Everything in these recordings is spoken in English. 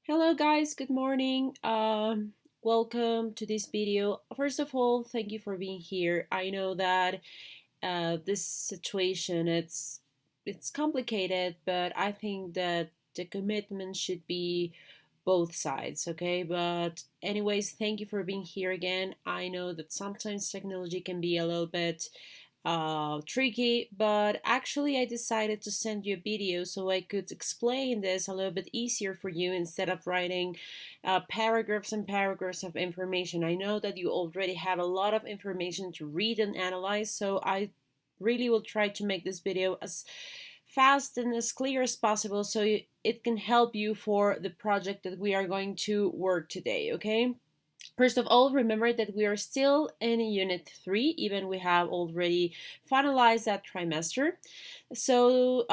Hello guys, good morning. Welcome to this video. First of all, thank you for being here. I know that this situation it's complicated, but I think that the commitment should be both sides, okay? But anyways, thank you for being here again. I know that sometimes technology can be a little bit tricky, but actually I decided to send you a video so I could explain this a little bit easier for you instead of writing paragraphs and paragraphs of information. I know that you already have a lot of information to read and analyze, so I really will try to make this video as fast and as clear as possible so it can help you for the project that we are going to work today, okay? First of all, remember that we are still in Unit 3, even we have already finalized that trimester. So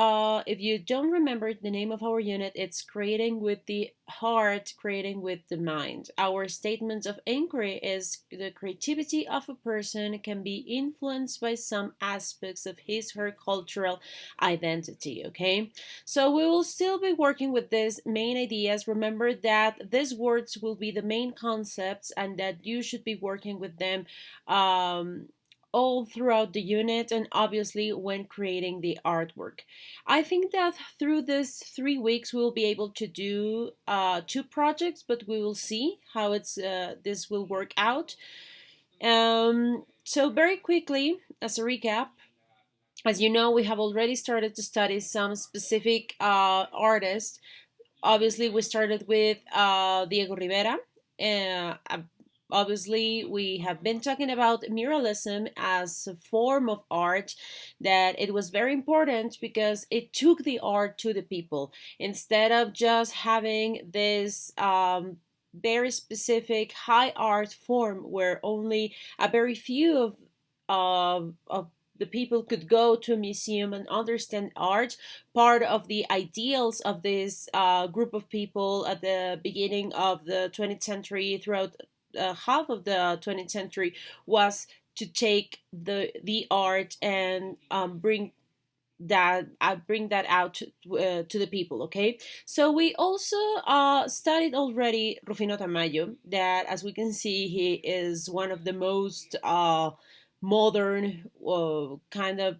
if you don't remember the name of our unit, it's creating with the heart, creating with the mind. Our statement of inquiry is the creativity of a person can be influenced by some aspects of his or her cultural identity, okay? So we will still be working with these main ideas. Remember that these words will be the main concepts and that you should be working with them all throughout the unit and obviously when creating the artwork. I think that through this 3 weeks we'll be able to do two projects, but we will see how this will work out. So very quickly, as a recap, as you know, we have already started to study some specific artists. Obviously, we started with Diego Rivera. Obviously, we have been talking about muralism as a form of art, that it was very important because it took the art to the people instead of just having this very specific high art form where only a very few of the people could go to a museum and understand art. Part of the ideals of this group of people at the beginning of the 20th century, throughout half of the 20th century, was to take the art and bring that out to the people. Okay, so we also studied already Rufino Tamayo, that as we can see he is one of the most modern kind of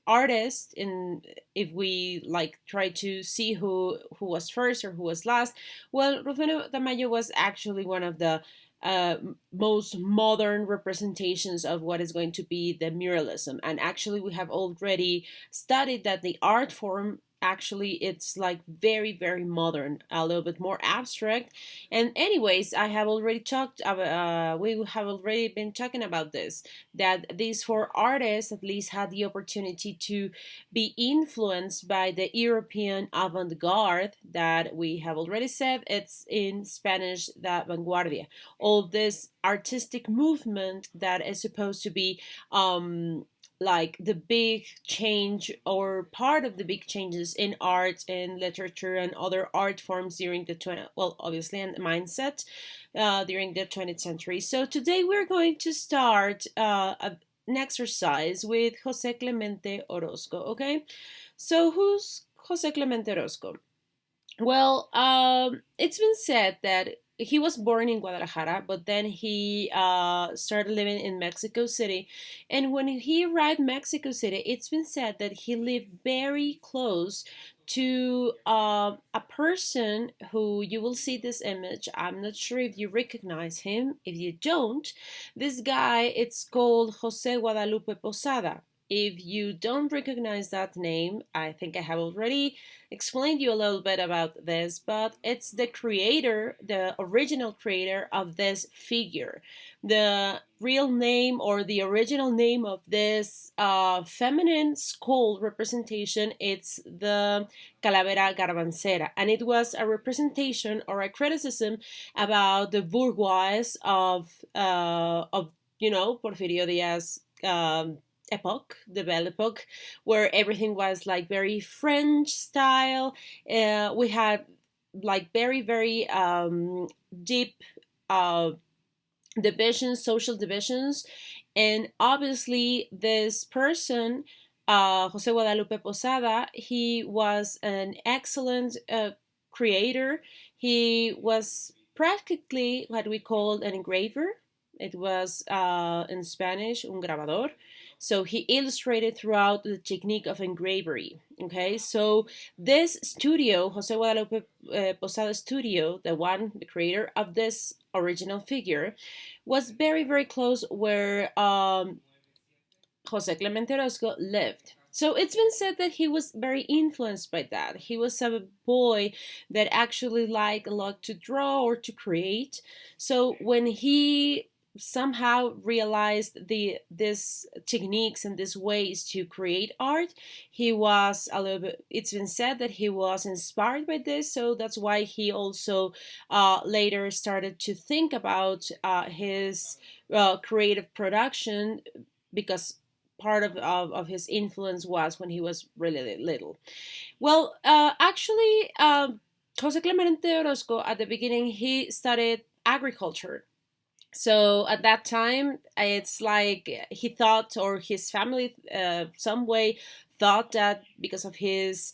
artist in, if we like try to see who was first or who was last. Well, Rufino Tamayo was actually one of the uh, most modern representations of what is going to be the muralism, and actually we have already studied that the art form actually it's like very modern, a little bit more abstract. And anyways, I have already talked about we have already been talking about this, that these four artists at least had the opportunity to be influenced by the European avant-garde, that we have already said it's in Spanish the vanguardia, all this artistic movement that is supposed to be like the big change or part of the big changes in art and literature and other art forms during the 20th, well, obviously, and mindset during the 20th century. So today we're going to start an exercise with Jose Clemente Orozco, okay? So who's Jose Clemente Orozco? Well, it's been said that he was born in Guadalajara, but then he started living in Mexico City. And when he arrived in Mexico City, it's been said that he lived very close to a person who you will see this image. I'm not sure if you recognize him. If you don't, this guy, it's called Jose Guadalupe Posada. If you don't recognize that name, I think I have already explained you a little bit about this, but it's the creator, the original creator of this figure. The real name or the original name of this feminine skull representation, it's the Calavera Garbancera, and it was a representation or a criticism about the bourgeois of Porfirio Diaz. Epoch, the Belle Epoque, where everything was like very French style. We had like very deep uh, divisions, social divisions, and obviously this person, Jose Guadalupe Posada, he was an excellent creator. He was practically what we call an engraver. It was in Spanish, un grabador. So he illustrated throughout the technique of engravery. Okay, so this studio, Jose Guadalupe Posada Studio, the creator of this original figure, was very, very close where Jose Clemente Orozco lived. So it's been said that he was very influenced by that. He was a boy that actually liked a lot to draw or to create. So when he somehow realized these techniques and these ways to create art, he was a little bit, it's been said that he was inspired by this. So that's why he also later started to think about his creative production, because part of his influence was when he was really little. Well, actually, Jose Clemente Orozco, at the beginning, he studied agriculture. So at that time, it's like he thought, or his family, some way thought that because of his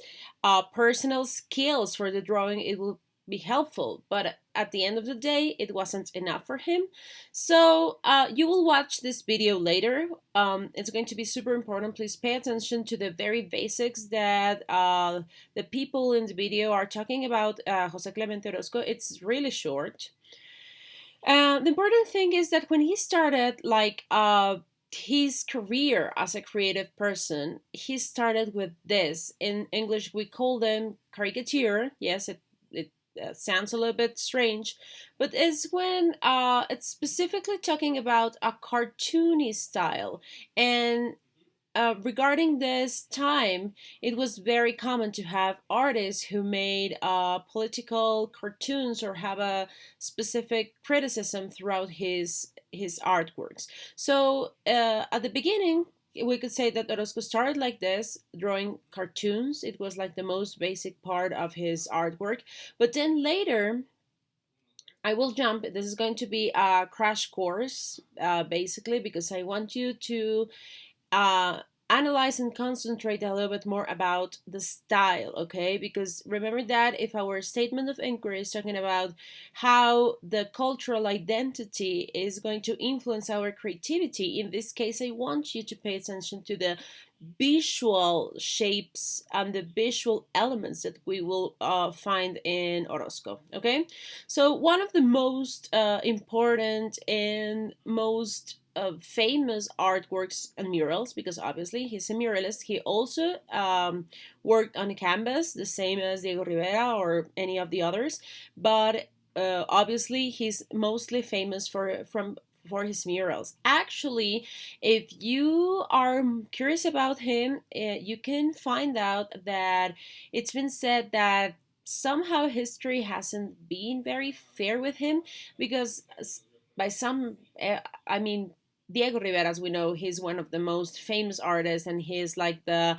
personal skills for the drawing, it would be helpful. But at the end of the day, it wasn't enough for him. So you will watch this video later. It's going to be super important. Please pay attention to the very basics that the people in the video are talking about Jose Clemente Orozco. It's really short. The important thing is that when he started, like, his career as a creative person, he started with this. In English, we call them caricature. Yes, it sounds a little bit strange, but it's when it's specifically talking about a cartoony style. And regarding this time, it was very common to have artists who made political cartoons or have a specific criticism throughout his artworks. So at the beginning, we could say that Orozco started like this, drawing cartoons. It was like the most basic part of his artwork. But then later, I will jump. This is going to be a crash course, basically, because I want you to uh, analyze and concentrate a little bit more about the style, okay? Because remember that if our statement of inquiry is talking about how the cultural identity is going to influence our creativity, in this case, I want you to pay attention to the visual shapes and the visual elements that we will find in Orozco. Okay, so one of the most important and most famous artworks and murals, because obviously he's a muralist. He also worked on a canvas, the same as Diego Rivera or any of the others, but obviously he's mostly famous for his murals. Actually, if you are curious about him, you can find out that it's been said that somehow history hasn't been very fair with him, because by some, I mean, Diego Rivera, as we know, he's one of the most famous artists, and he's like the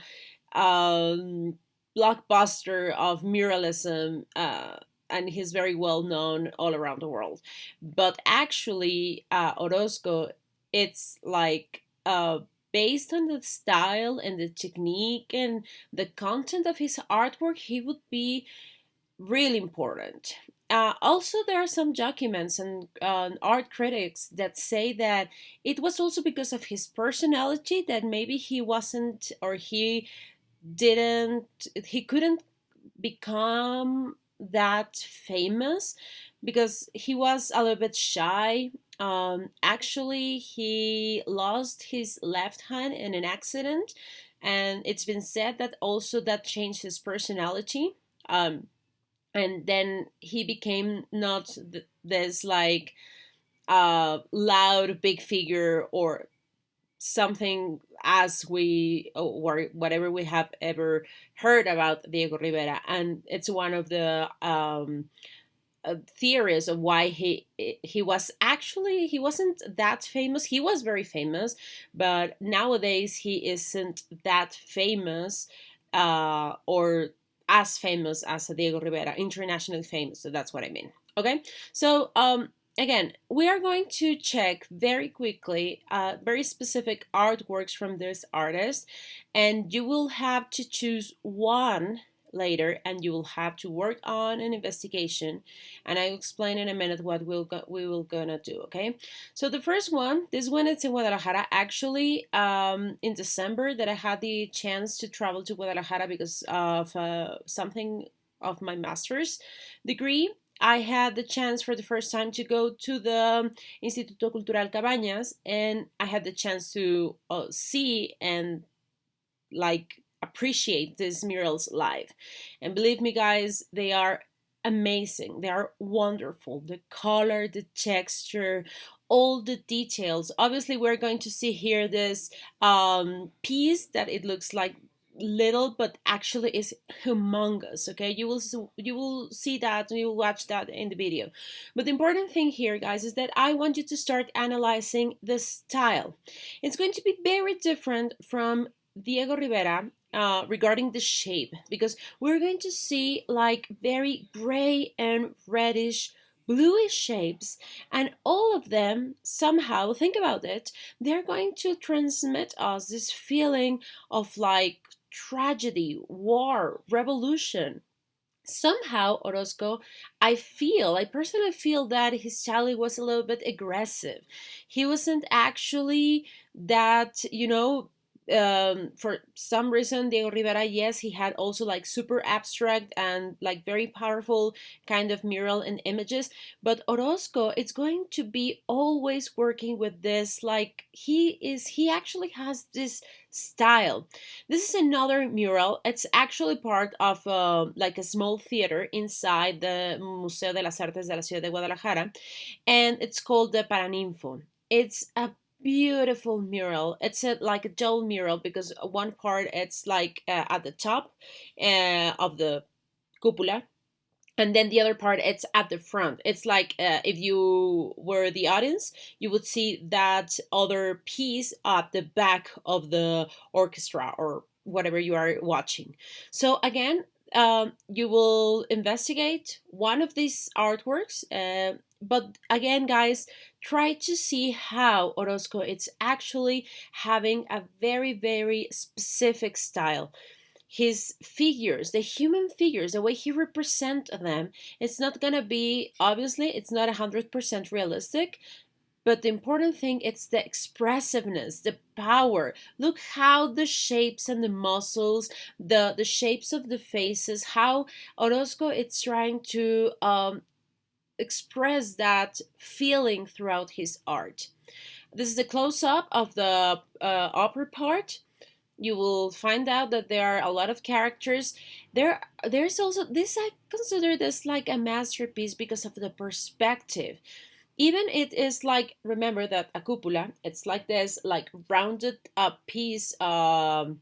um, blockbuster of muralism, and he's very well known all around the world. But actually, Orozco, it's like based on the style and the technique and the content of his artwork, he would be really important. Also, there are some documents and art critics that say that it was also because of his personality that maybe he wasn't, or didn't, he couldn't become that famous, because he was a little bit shy. Actually, he lost his left hand in an accident, and it's been said that also that changed his personality. And then he became not this like loud big figure or something as we, or whatever we have ever heard about Diego Rivera. And it's one of the theories of why he was actually, he wasn't that famous. He was very famous, but nowadays he isn't that famous, or as famous as Diego Rivera, internationally famous. So that's what I mean. Okay, so again, we are going to check very quickly very specific artworks from this artist, and you will have to choose one later, and you will have to work on an investigation, and I'll explain in a minute what we will gonna do. Okay, so the first one, this one is in Guadalajara. Actually, in December that I had the chance to travel to Guadalajara because of something of my master's degree. I had the chance for the first time to go to the Instituto Cultural Cabañas, and I had the chance to see and like appreciate these murals live. And believe me, guys, they are amazing. They are wonderful. The color, the texture, all the details. Obviously, we're going to see here this piece that it looks like little but actually is humongous. Okay, you will see that, you will watch that in the video. But the important thing here, guys, is that I want you to start analyzing the style. It's going to be very different from Diego Rivera regarding the shape, because we're going to see like very gray and reddish bluish shapes, and all of them somehow, think about it, they're going to transmit us this feeling of like tragedy, war, revolution. Somehow Orozco, I personally feel that his style was a little bit aggressive. He wasn't actually that, for some reason Diego Rivera, yes, he had also like super abstract and like very powerful kind of mural and images, but Orozco, it's going to be always working with this, like he actually has this style. This is another mural. It's actually part of like a small theater inside the Museo de las Artes de la Ciudad de Guadalajara, and it's called the Paraninfo. It's a beautiful mural. It's like a gel mural because one part it's like at the top of the cupola, and then the other part it's at the front. It's like if you were the audience, you would see that other piece at the back of the orchestra or whatever you are watching. So again, you will investigate one of these artworks, but again, guys, try to see how Orozco it's actually having a very very specific style. His figures, the human figures, the way he represents them, it's not gonna be, obviously it's not 100% realistic, but the important thing it's the expressiveness, the power. Look how the shapes and the muscles, the shapes of the faces, how Orozco it's trying to express that feeling throughout his art. This is a close-up of the upper part. You will find out that there are a lot of characters. There's also this, I consider this like a masterpiece because of the perspective. Even it is like, remember that a cupola, it's like this like rounded up piece of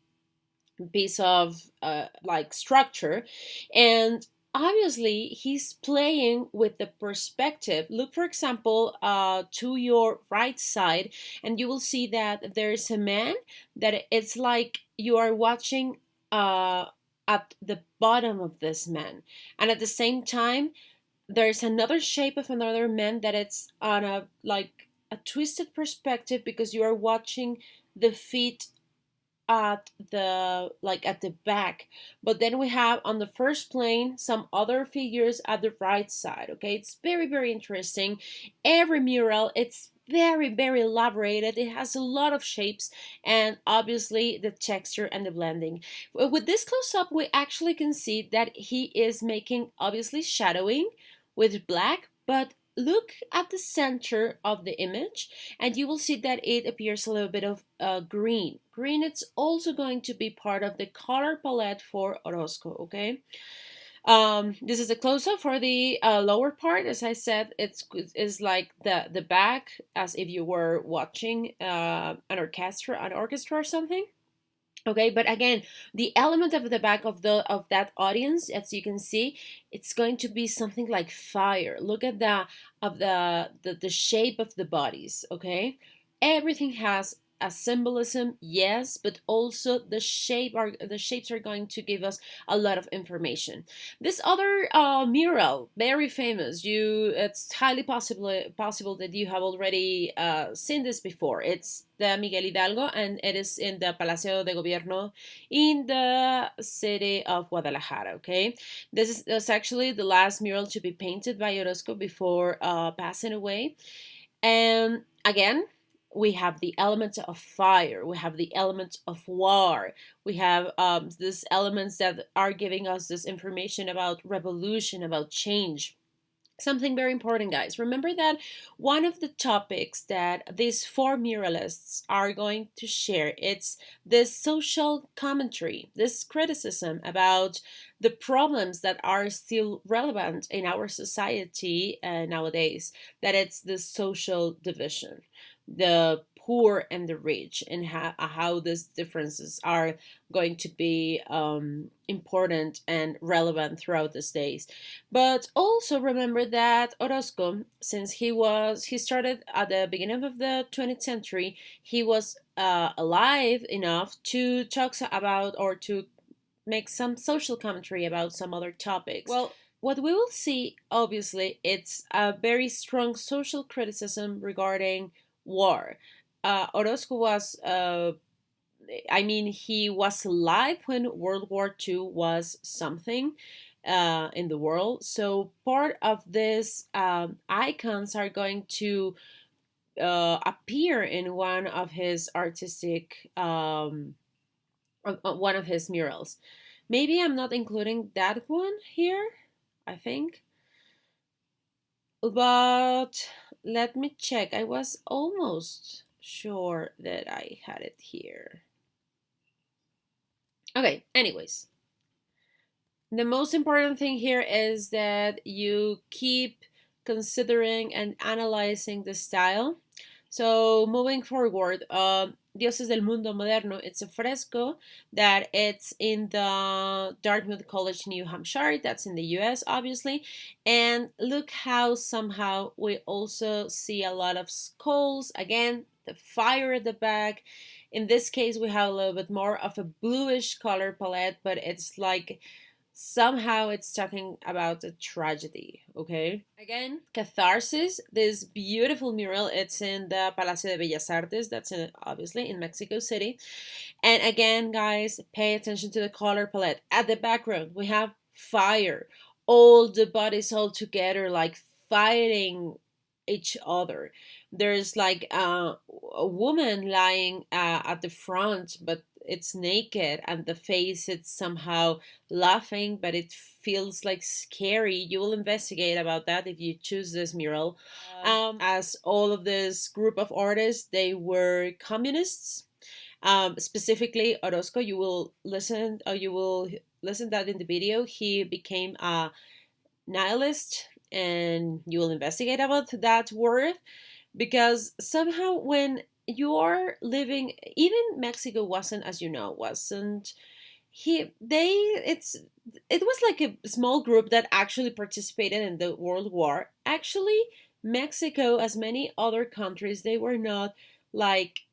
like structure, and obviously he's playing with the perspective. Look, for example, to your right side, and you will see that there's a man that it's like you are watching at the bottom of this man, and at the same time there's another shape of another man that it's on a like a twisted perspective because you are watching the feet at the like at the back. But then we have on the first plane some other figures at the right side. Okay, it's very very interesting. Every mural it's very very elaborated. It has a lot of shapes, and obviously the texture and the blending. With this close up we actually can see that he is making obviously shadowing with black, but look at the center of the image and you will see that it appears a little bit of green. Green, it's also going to be part of the color palette for Orozco, okay? This is a close-up for the lower part. As I said, it's like the back, as if you were watching an orchestra or something. Okay, but again, the element of the back of that audience, as you can see, it's going to be something like fire. Look at the shape of the bodies. Okay, everything has a symbolism, yes, but also the shapes are going to give us a lot of information. This other mural, very famous. It's highly possible that you have already seen this before. It's the Miguel Hidalgo, and it is in the Palacio de Gobierno in the city of Guadalajara. Okay, this is actually the last mural to be painted by Orozco before passing away. And again, we have the elements of fire, we have the elements of war, we have these elements that are giving us this information about revolution, about change. Something very important, guys. Remember that one of the topics that these four muralists are going to share, it's this social commentary, this criticism about the problems that are still relevant in our society nowadays. That it's the social division, the poor and the rich, and how these differences are going to be important and relevant throughout these days. But also remember that Orozco, since he started at the beginning of the 20th century, he was alive enough to talk about or to make some social commentary about some other topics. Well, what we will see, obviously, it's a very strong social criticism regarding war. Orozco was he was alive when World War II was something in the world. So part of this icons are going to appear in one of his artistic, one of his murals. Maybe I'm not including that one here, I think. But let me check. I was almost sure that I had it here. Okay, anyways, the most important thing here is that you keep considering and analyzing the style. So moving forward, Dioses del Mundo Moderno, it's a fresco that it's in the Dartmouth College, New Hampshire. That's in the US, obviously. And look how somehow we also see a lot of skulls. Again, the fire at the back. In this case, we have a little bit more of a bluish color palette, but it's like somehow it's talking about a tragedy. Okay, again, catharsis, this beautiful mural, it's in the Palacio de Bellas Artes, that's obviously in Mexico City. And again, guys, pay attention to the color palette. At the background we have fire, all the bodies all together, like fighting each other. There's like a woman lying at the front, but it's naked, and the face it's somehow laughing, but it feels like scary. You will investigate about that if you choose this mural. As all of this group of artists, they were communists. Specifically, Orozco, you will listen that in the video. He became a nihilist, and you will investigate about that word, because somehow when you're living, even Mexico wasn't, as you know, wasn't he they it's it was like a small group that actually participated in the World War. Actually, Mexico, as many other countries, they were not like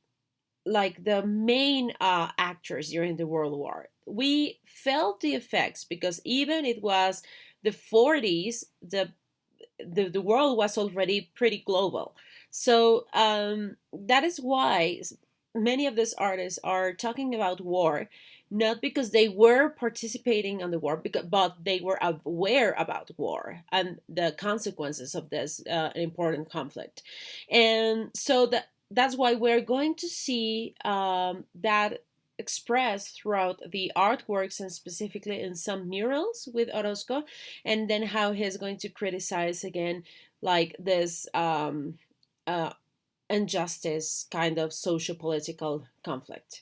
the main actors during the World War. We felt the effects because even it was the 40s, the world was already pretty global. So that is why many of these artists are talking about war, not because they were participating in the war, but they were aware about war and the consequences of this important conflict. And so that's why we're going to see that expressed throughout the artworks, and specifically in some murals with Orozco, and then how he's going to criticize again like this uh, injustice kind of socio-political conflict.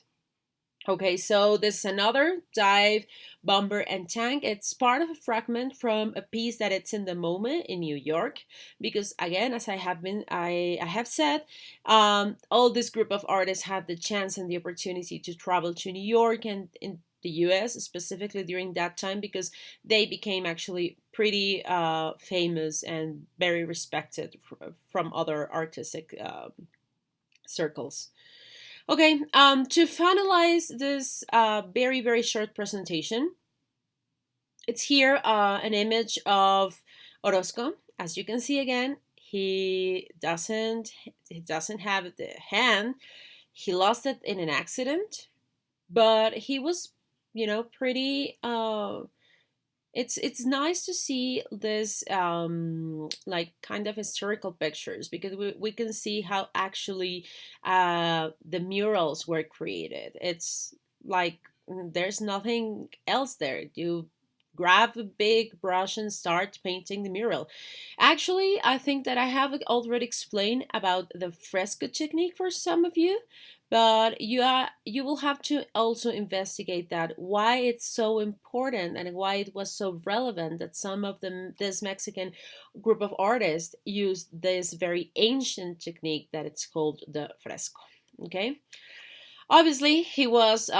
Okay, so this is another dive, bomber, and tank. It's part of a fragment from a piece that it's in the MoMA in New York. Because again, as I have said, all this group of artists had the chance and the opportunity to travel to New York and in the U.S. specifically during that time, because they became actually pretty famous and very respected from other artistic circles. Okay, to finalize this very, very short presentation, it's here an image of Orozco. As you can see again, he doesn't have the hand. He lost it in an accident, but he was, pretty. It's nice to see this like kind of historical pictures because we can see how actually the murals were created. It's like there's nothing else there. You grab a big brush and start painting the mural. Actually, I think that I have already explained about the fresco technique for some of you, but you will have to also investigate that why it's so important and why it was so relevant that some of them this Mexican group of artists used this very ancient technique that it's called the fresco. Okay, obviously he was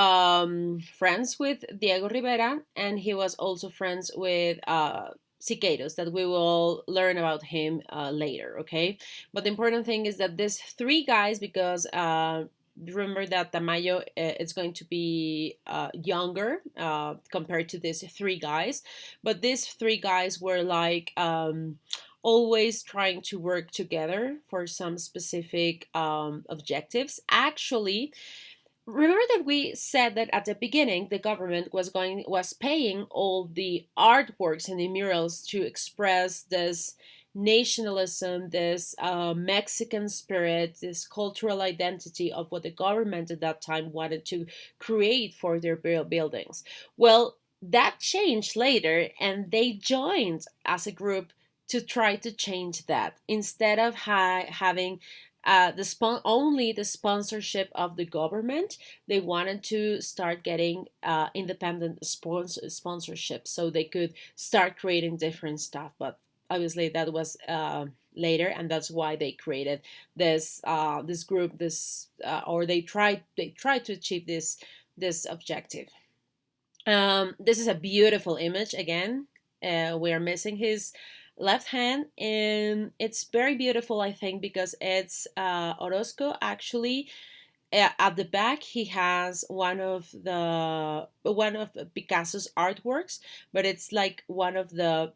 friends with Diego Rivera, and he was also friends with Siqueiros, that we will learn about him later, okay? But the important thing is that these three guys, because remember that Tamayo is going to be younger compared to these three guys, but these three guys were like always trying to work together for some specific objectives. Actually, remember that we said that at the beginning the government was paying all the artworks and the murals to express this nationalism, this Mexican spirit, this cultural identity of what the government at that time wanted to create for their buildings. Well, that changed later, and they joined as a group to try to change that instead of having only the sponsorship of the government. They wanted to start getting independent sponsorship so they could start creating different stuff. But obviously, that was later, and that's why they created this group. Or they tried to achieve this objective. This is a beautiful image again. We are missing his left hand, and it's very beautiful, I think, because it's Orozco actually. At the back, he has one of Picasso's artworks, but it's like one of the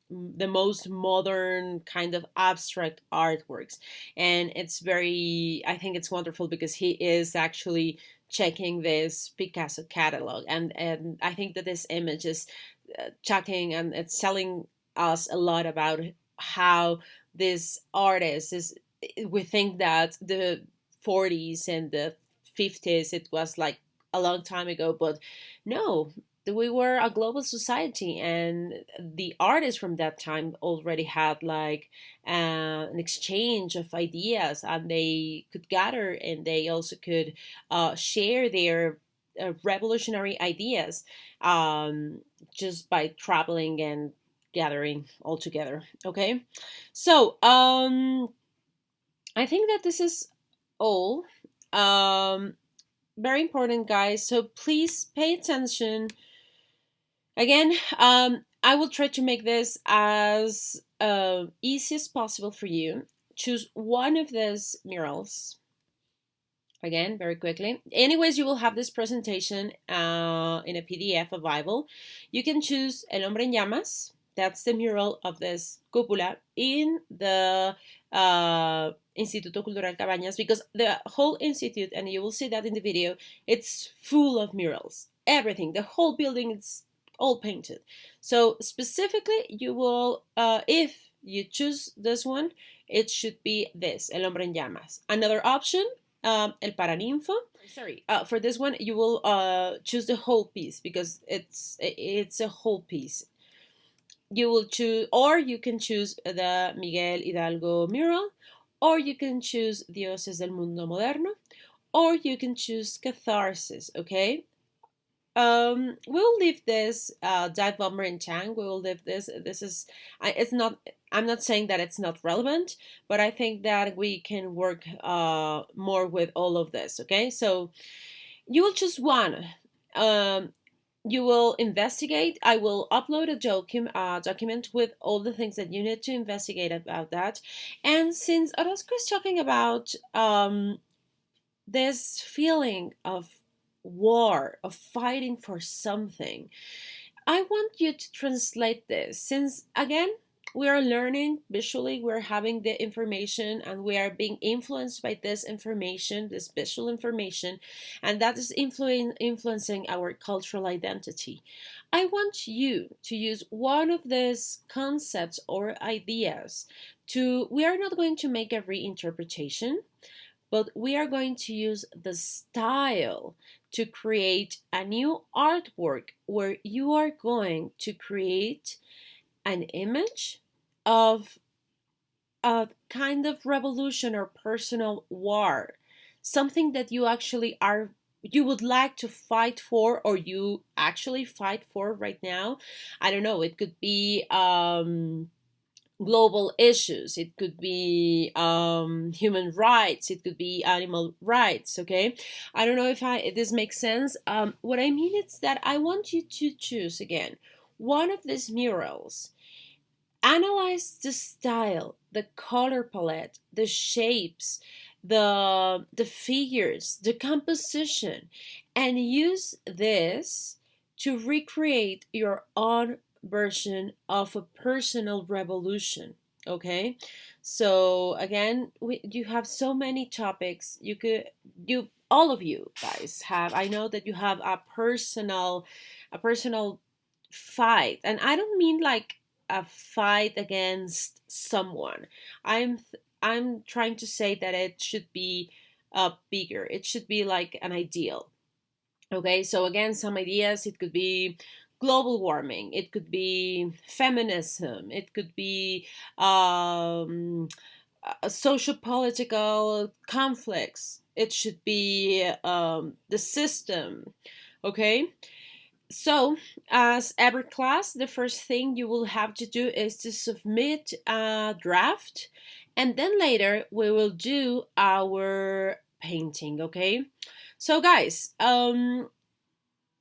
the most modern kind of abstract artworks, and it's very. I think it's wonderful because he is actually checking this Picasso catalog, and I think that this image is talking and it's telling us a lot about how this artist is. We think that the 40s and the 50s it was like a long time ago, but no, we were a global society, and the artists from that time already had like an exchange of ideas, and they could gather and they also could share their revolutionary ideas just by traveling and gathering all together. Okay, so I think that this is all. Um, Very important, guys. So please pay attention. Again, I will try to make this as easy as possible for you. Choose one of these murals. Again, very quickly. Anyways, you will have this presentation in a PDF available. You can choose El Hombre en Llamas. That's the mural of this cúpula in the Instituto Cultural Cabañas, because the whole institute, and you will see that in the video, it's full of murals. Everything, the whole building, it's all painted. So specifically, you will, if you choose this one, it should be this, El Hombre en Llamas. Another option, El Paraninfo. Sorry, for this one, you will choose the whole piece because it's a whole piece. You will choose, or you can choose the Miguel Hidalgo mural, or you can choose Dioses del Mundo Moderno, or you can choose Catharsis. Okay. We'll leave this dive bomber in tank. We will leave this. This is, it's not. I'm not saying that it's not relevant, but I think that we can work more with all of this. Okay, so you will choose one. Um, you will investigate. I will upload a document with all the things that you need to investigate about that. And since Orozco is talking about this feeling of war, of fighting for something. I want you to translate this since, again, we are learning visually, we're having the information and we are being influenced by this information, this visual information, and that is influencing our cultural identity. I want you to use one of these concepts or ideas to, we are not going to make a reinterpretation, but we are going to use the style to create a new artwork where you are going to create an image of a kind of revolution or personal war, something that you actually are, you would like to fight for, or you actually fight for right now. I don't know, it could be global issues, it could be human rights, it could be animal rights. Okay, I don't know if this makes sense. What I mean is that I want you to choose again one of these murals. Analyze the style, the color palette, the shapes, the figures, the composition, and use this to recreate your own version of a personal revolution. Okay, so again, you have so many topics. You all of you guys have. I know that you have a personal fight, and I don't mean like a fight against someone. I'm trying to say that it should be bigger. It should be like an ideal. Okay, so again, some ideas, it could be global warming, it could be feminism, it could be social political conflicts, it should be the system. Okay, so, as every class, the first thing you will have to do is to submit a draft, and then later we will do our painting, okay? So, guys,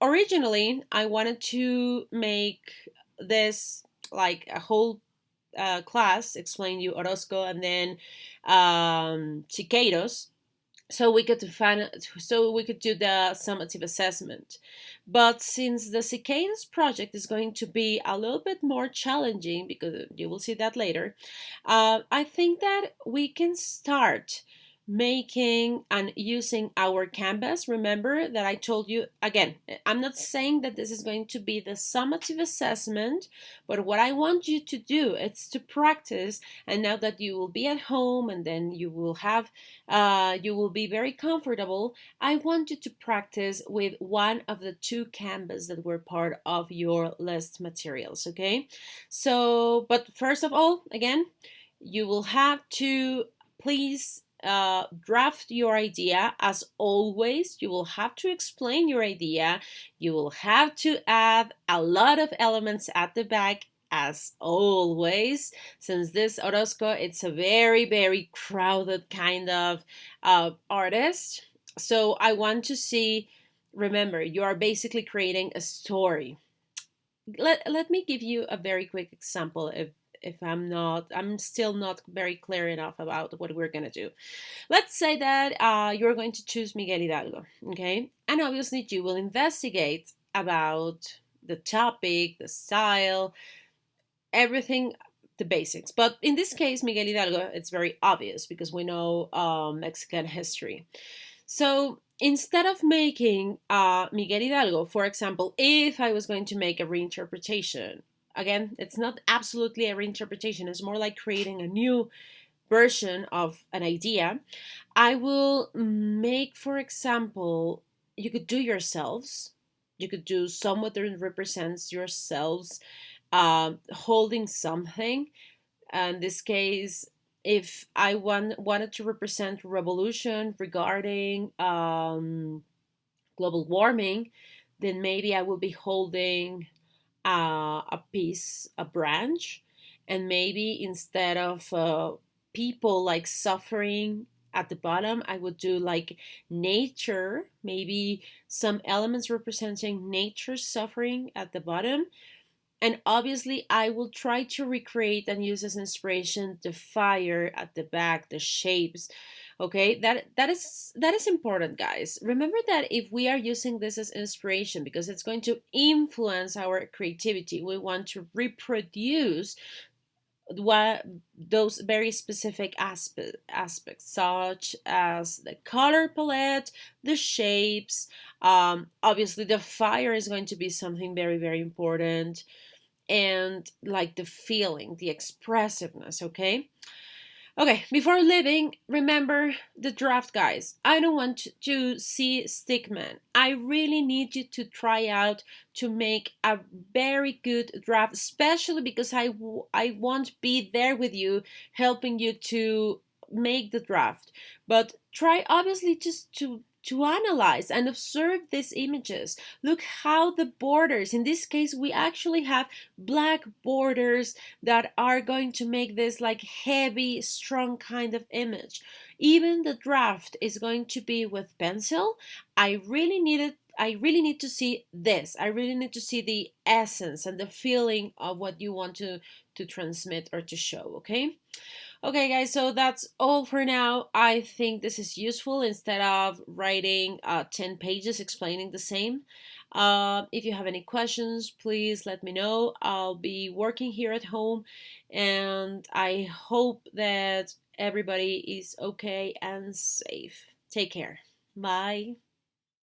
originally I wanted to make this like a whole class, explain you Orozco and then Chiqueiros, so we could do the summative assessment. But since the cicadas project is going to be a little bit more challenging, because you will see that later, I think that we can start making and using our canvas. Remember that I told you again, I'm not saying that this is going to be the summative assessment, but what I want you to do is to practice. And now that you will be at home and then you will be very comfortable, I want you to practice with one of the two canvas that were part of your list materials. Okay, so but first of all, again, you will have to please draft your idea. As always, you will have to explain your idea. You will have to add a lot of elements at the back, as always, since this Orozco, it's a very, very crowded kind of artist. So I want to see, remember, you are basically creating a story. Let me give you a very quick example if I'm still not very clear enough about what we're gonna do. Let's say that you're going to choose Miguel Hidalgo, okay? And obviously you will investigate about the topic, the style, everything, the basics. But in this case, Miguel Hidalgo, it's very obvious because we know Mexican history. So instead of making Miguel Hidalgo, for example, if I was going to make a reinterpretation, again, it's not absolutely a reinterpretation, it's more like creating a new version of an idea. I will make, for example, you could do yourselves. You could do someone that represents yourselves holding something. In this case, if I wanted to represent revolution regarding global warming, then maybe I will be holding a piece, a branch, and maybe instead of people like suffering at the bottom, I would do like nature, maybe some elements representing nature suffering at the bottom. And obviously, I will try to recreate and use as inspiration the fire at the back, the shapes. Okay, that is important, guys. Remember that if we are using this as inspiration because it's going to influence our creativity, we want to reproduce what those very specific aspects, such as the color palette, the shapes. Obviously, the fire is going to be something very, very important, and like the feeling, the expressiveness. Okay. Okay, before leaving, remember the draft, guys. I don't want to see Stickman. I really need you to try out to make a very good draft, especially because I won't be there with you helping you to make the draft. But try obviously just to analyze and observe these images. Look how the borders, in this case, we actually have black borders that are going to make this like heavy, strong kind of image. Even the draft is going to be with pencil. I really need to see this. I really need to see the essence and the feeling of what you want to transmit or to show, okay? Okay, guys, so that's all for now. I think this is useful instead of writing 10 pages explaining the same. If you have any questions, please let me know. I'll be working here at home, and I hope that everybody is okay and safe. Take care. Bye.